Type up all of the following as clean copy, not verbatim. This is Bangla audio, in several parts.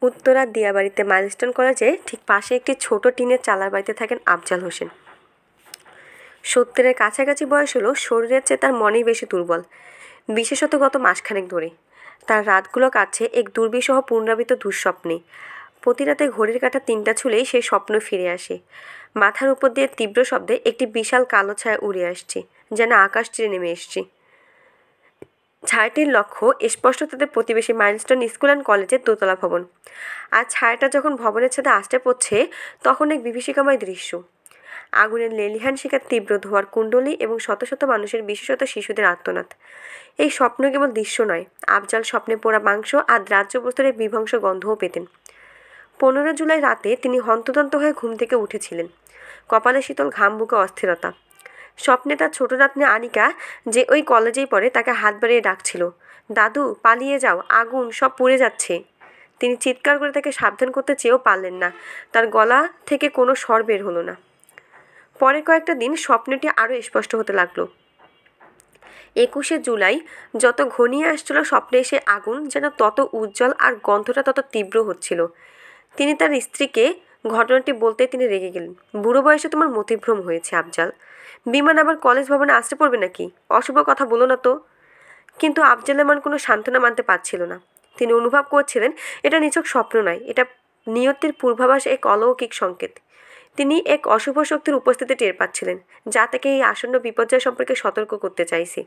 উত্তরার দিয়াবাড়িতে মাইলস্টোন কলেজে ঠিক পাশে একটি ছোট টিনের চালার বাড়িতে থাকেন আফজাল হোসেন। 70-এর কাছাকাছি বয়স হলো, শরীরের চেয়ে তার মনেই বেশি দুর্বল, বিশেষত গত মাসখানেক ধরে। তার রাতগুলো কাটছে এক দুর্বিষহ পুনরাবৃত্ত দুঃস্বপ্নে। প্রতি রাতে ঘড়ির কাঁটা 3টা ছুলেই সেই স্বপ্ন ফিরে আসে। মাথার উপর দিয়ে তীব্র শব্দে একটি বিশাল কালো ছায়া উড়ে আসছে, যেন আকাশ চিরে নেমে এসছে। ছায়াটির লক্ষ্য স্পষ্ট তাদের প্রতিবেশী মাইলস্টোন স্কুল অ্যান্ড কলেজের দোতলা ভবন। আর ছায়াটা যখন ভবনের ছাদে আছড়ে পড়ছে, তখন এক বিভীষিকাময় দৃশ্য। আগুনের লেলিহান শিখার তীব্র ধোঁয়ার কুণ্ডলী এবং শত শত মানুষের, বিশেষত শিশুদের আর্তনাদ। এই স্বপ্ন কেবল দৃশ্য নয়, আফজাল স্বপ্নে পোড়া মাংস আর দ্রাহ্য বস্তুর বিভংস গন্ধও পেতেন। 15 জুলাই রাতে তিনি হন্তদন্ত হয়ে ঘুম থেকে উঠেছিলেন। কপালে শীতল ঘাম, বুকে অস্থিরতা। স্বপ্নে তার ছোট নাতনি আনিকা, যে ওই কলেজেই পড়ে, তাকে হাত বাড়িয়ে ডাকছিল, দাদু পালিয়ে যাও, আগুন, সব পুড়ে যাচ্ছে। তিনি চিৎকার করে তাকে সাবধান করতে চেয়েও পারলেন না, তার গলা থেকে কোনো স্বর বের হলো না। পরে কয়েকটা দিন স্বপ্নটি আরও স্পষ্ট হতে লাগলো। 21শে জুলাই যত ঘনিয়ে আসছিল, স্বপ্নে এসে আগুন যেন তত উজ্জ্বল আর গন্ধটা তত তীব্র হচ্ছিল। তিনি তার স্ত্রীকে ঘটনাটি বলতেই তিনি রেগে গেলেন। বুড়ো বয়সে তোমার মতিভ্রম হয়েছে আফজাল। বিমান আবার কলেজ ভবনে আসতে পড়বে নাকি? অশুভ কথা বলো না তো। কিন্তু আফজালের মন কোনো সান্ত্বনা মানতে পারছিল না। তিনি অনুভব করছিলেন এটা নিছক স্বপ্ন নয়, এটা নিয়তির পূর্বাভাস, এক অলৌকিক সংকেত। তিনি এক অশুভ শক্তির উপস্থিতি টের পাচ্ছিলেন, যা তাকে এই আসন্ন বিপর্যয় সম্পর্কে সতর্ক করতে চাইছে।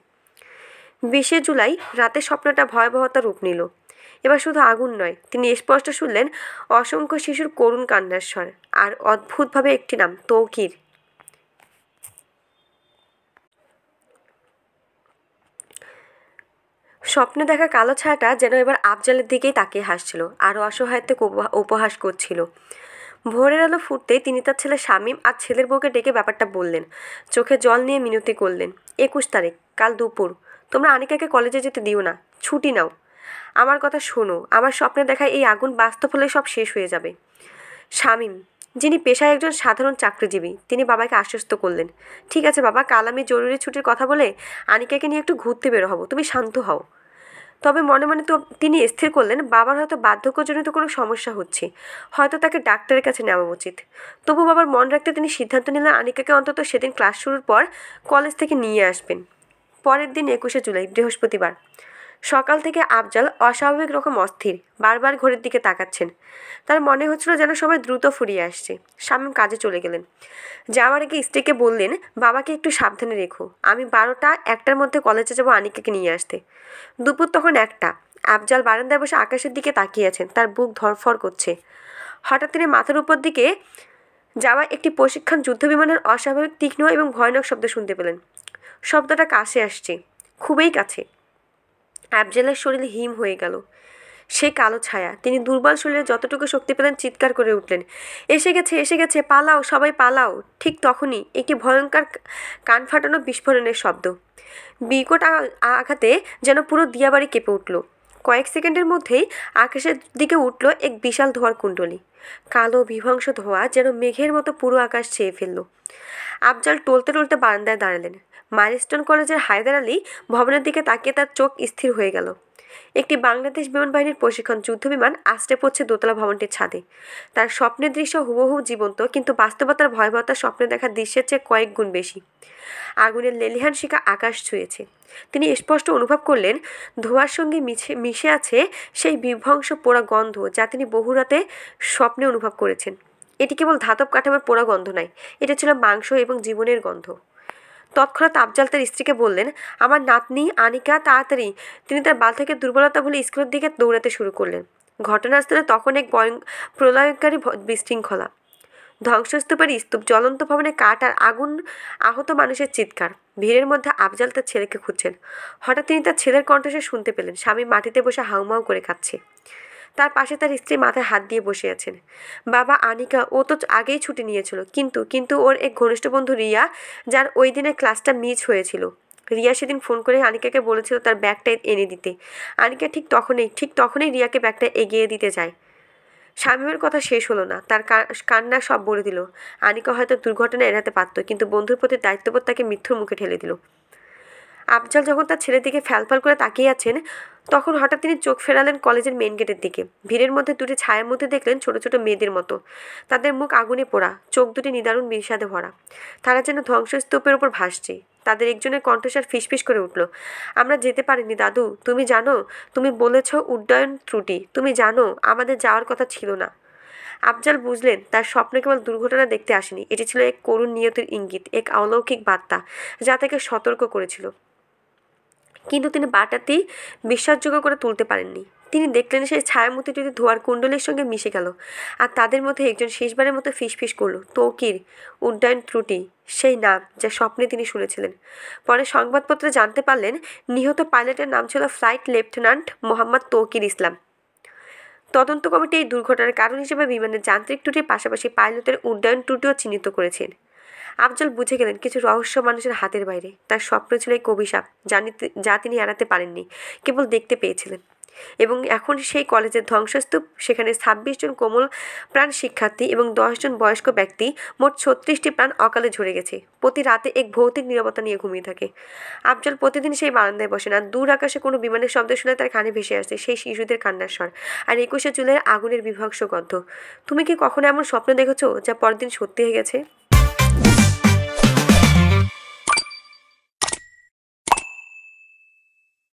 20শে জুলাই রাতে স্বপ্নটা ভয়াবহতা রূপ নিল। এবার শুধু আগুন নয়, তিনি স্পষ্ট শুনলেন অসংখ্য শিশুর করুণ কান্নার স্বর, আর অদ্ভুতভাবে একটি নাম, তৌকির। স্বপ্নে দেখা কালো ছায়াটা যেন এবার আফজালের দিকেই তাকিয়ে হাসছিল, আরও অসহায়ত্বে উপহাস করছিল। ভোরের আলো ফুটতেই তিনি তার ছেলে শামীম আর ছেলের বউকে ডেকে ব্যাপারটা বললেন। চোখে জল নিয়ে মিনতি করলেন। 21 তারিখ, কাল দুপুর। তোমরা আনিকাকে কলেজে যেতে দিও না, ছুটি নাও। আমার কথা শোনো, আমার স্বপ্নে দেখা এই আগুন বাস্তব হলে সব শেষ হয়ে যাবে। শামীম, যিনি পেশায় একজন সাধারণ চাকরিজীবী, তিনি বাবাকে আশ্বস্ত করলেন। ঠিক আছে বাবা, কাল আমি জরুরি ছুটির কথা বলে আনিকাকে নিয়ে একটু ঘুরতে বের হব, তুমি শান্ত হও। তবে মনে মনে তো তিনি স্থির করলেন, বাবার হয়তো বার্ধক্যজনিত কোনো সমস্যা হচ্ছে, হয়তো তাকে ডাক্তারের কাছে নেওয়া উচিত। তবু বাবার মন রাখতে তিনি সিদ্ধান্ত নিলেন আনিকাকে অন্তত সেদিন ক্লাস শুরুর পর কলেজ থেকে নিয়ে আসবেন। পরের দিন 21শে জুলাই, বৃহস্পতিবার। সকাল থেকে আফজাল অস্বাভাবিক রকম অস্থির, বারবার ঘড়ির দিকে তাকাচ্ছেন। তার মনে হচ্ছিল যেন সবাই দ্রুত ফুরিয়ে আসছে। শামীম কাজে চলে গেলেন। যাওয়ার আগে স্ত্রীকে বললেন, বাবাকে একটু সাবধানে রেখো, আমি 12টা-1টার মধ্যে কলেজে যাবো আনিকাকে নিয়ে আসতে। দুপুর তখন 1টা। আফজাল বারান্দায় বসে আকাশের দিকে তাকিয়ে আছেন, তার বুক ধড়ফড় করছে। হঠাৎ তিনি মাথার উপর দিকে যাওয়া একটি প্রশিক্ষণ যুদ্ধবিমানের অস্বাভাবিক তীক্ষ্ণ এবং ভয়ানক শব্দ শুনতে পেলেন। শব্দটা কাছে আসছে, খুবই কাছে। আফজালের শরীর হিম হয়ে গেল। সে কালো ছায়া, তিনি দুর্বল শরীরে যতটুকু শক্তি পেলেন চিৎকার করে উঠলেন, এসে গেছে, এসে গেছে, পালাও, সবাই পালাও। ঠিক তখনই একটি ভয়ঙ্কর কান ফাটানো বিস্ফোরণের শব্দ। বিকট আঘাতে যেন পুরো দিয়াবাড়ি কেঁপে উঠল। কয়েক সেকেন্ডের মধ্যেই আকাশের দিকে উঠল এক বিশাল ধোঁয়ার কুণ্ডলী। কালো বিভংস ধোঁয়া যেন মেঘের মতো পুরো আকাশ ছেয়ে ফেলল। আফজাল টলতে টলতে বারান্দায় দাঁড়ালেন। মাইলস্টোন কলেজের হায়দার আলী ভবনের দিকে তাকিয়ে তার চোখ স্থির হয়ে গেল। একটি বাংলাদেশ বিমান বাহিনীর প্রশিক্ষণ যুদ্ধবিমান আছড়ে পড়ছে দোতলা ভবনটির ছাদে। তার স্বপ্নের দৃশ্য হুবহু জীবন্ত, কিন্তু বাস্তবতার ভয়াবহতা স্বপ্নে দেখা দৃশ্যের চেয়ে কয়েক গুণ বেশি। আগুনের লেলিহান শিখা আকাশ ছুঁয়েছে। তিনি স্পষ্ট অনুভব করলেন ধোঁয়ার সঙ্গে মিশে আছে সেই বিধ্বংস পোড়া গন্ধ, যা তিনি বহু রাতে স্বপ্নে অনুভব করেছেন। এটি কেবল ধাতব কাঠামোর পোড়া গন্ধ নয়, এটা ছিল মাংস এবং জীবনের গন্ধ। তৎক্ষণাৎ আফজাল তার স্ত্রীকে বললেন, আমার নাতনি আনিকা, তাড়াতাড়ি। তিনি তার বার্ধক্যের দুর্বলতা ভুলে স্কুলের দিকে দৌড়াতে শুরু করলেন। ঘটনাস্থলে তখন এক প্রলয়ঙ্কারী বিশৃঙ্খলা। ধ্বংসস্তূপের স্তূপ, জ্বলন্ত ভবনে কাঠ আর আগুন, আহত মানুষের চিৎকার। ভিড়ের মধ্যে আফজাল তার ছেলেকে খুঁজছেন। হঠাৎ তিনি তার ছেলের কণ্ঠস্বর শুনতে পেলেন। স্বামী মাটিতে বসে হাউমাউ করে কাঁদছে। তার পাশে তার স্ত্রী মাথায় হাত দিয়ে বসে আছেন। বাবা, আনিকা, ও তো আগেই ছুটি নিয়েছিল, কিন্তু ওর এক ঘনিষ্ঠ বন্ধু রিয়া, যার ওই দিনের ক্লাসটা মিস হয়েছিল। রিয়া সেদিন ফোন করে আনিকাকে বলেছিল তার ব্যাগটা এনে দিতে। আনিকা ঠিক তখনই রিয়াকে ব্যাগটা এগিয়ে দিতে যায়। শামীমের কথা শেষ হলো না, তার কান্না সব বলে দিল। আনিকা হয়তো দুর্ঘটনা এড়াতে পারত, কিন্তু বন্ধুর প্রতি দায়িত্ববোধ তাকে মৃত্যুর মুখে ঠেলে দিল। আফজাল যখন তার ছেলের দিকে ফ্যালফ্যাল করে তাকিয়ে আছেন, তখন হঠাৎ তিনি চোখ ফেরালেন কলেজের মেন গেটের দিকে। ভিড়ের মধ্যে দুটি ছায়ার মধ্যে দেখলেন ছোট ছোট মেয়েদের মতো। তাদের মুখ আগুনে পোড়া, চোখ দুটি নিদারুণ বিষাদে ভরা। তারা যেন ধ্বংসস্তূপের ওপর ভাসছে। তাদের একজনের কণ্ঠস্বর ফিসফিস করে উঠল, আমরা যেতে পারিনি দাদু, তুমি জানো, তুমি বলেছ উড্ডয়ন ত্রুটি, তুমি জানো আমাদের যাওয়ার কথা ছিল না। আফজাল বুঝলেন তার স্বপ্ন কেবল দুর্ঘটনা দেখতে আসেনি, এটি ছিল এক করুণ নিয়তির ইঙ্গিত, এক অলৌকিক বার্তা যা তাকে সতর্ক করেছিল। কিন্তু তিনি বার্তাটি বিশ্বাসযোগ্য করে তুলতে পারেননি। তিনি দেখলেন সেই ছায়ামূর্তিটি ধোয়ার কুণ্ডলীর সঙ্গে মিশে গেল, আর তাদের মধ্যে একজন শেষবারের মতো ফিসফিস করল, তৌকির, উড্ডয়ন ত্রুটি, সেই নাম যা স্বপ্নে তিনি শুনেছিলেন। পরে সংবাদপত্রে জানতে পারলেন নিহত পাইলটের নাম ছিল ফ্লাইট লেফটেন্যান্ট মোহাম্মদ তৌকির ইসলাম। তদন্ত কমিটি এই দুর্ঘটনার কারণ হিসেবে বিমানের যান্ত্রিক ত্রুটির পাশাপাশি পাইলটের উড্ডয়ন ত্রুটিও চিহ্নিত করেছেন। আফজল বুঝে গেলেন কিছু রহস্য মানুষের হাতের বাইরে। তার স্বপ্ন ছিল এক অভিশাপ, যা তিনি এড়াতে পারেননি, কেবল দেখতে পেয়েছিলেন। এবং এখন সেই কলেজের ধ্বংসস্তূপ, সেখানে ২৬ জন কোমল প্রাণ শিক্ষার্থী এবং ১০ জন বয়স্ক ব্যক্তি, মোট ৩৬টি প্রাণ অকালে ঝরে গেছে। প্রতি রাতে এক ভৌতিক নীরবতা নিয়ে ঘুমিয়ে থাকে। আফজল প্রতিদিন সেই বারান্দায় বসেন, আর দূর আকাশে কোনো বিমানের শব্দ শুনে তার কানে ভেসে আসে সেই শিশুদের কান্নার স্বর, আর ২১শে জুলাইয়ের আগুনের বিভৎস গন্ধ। তুমি কি কখনো এমন স্বপ্ন দেখেছো যা পরদিন সত্যি হয়ে গেছে?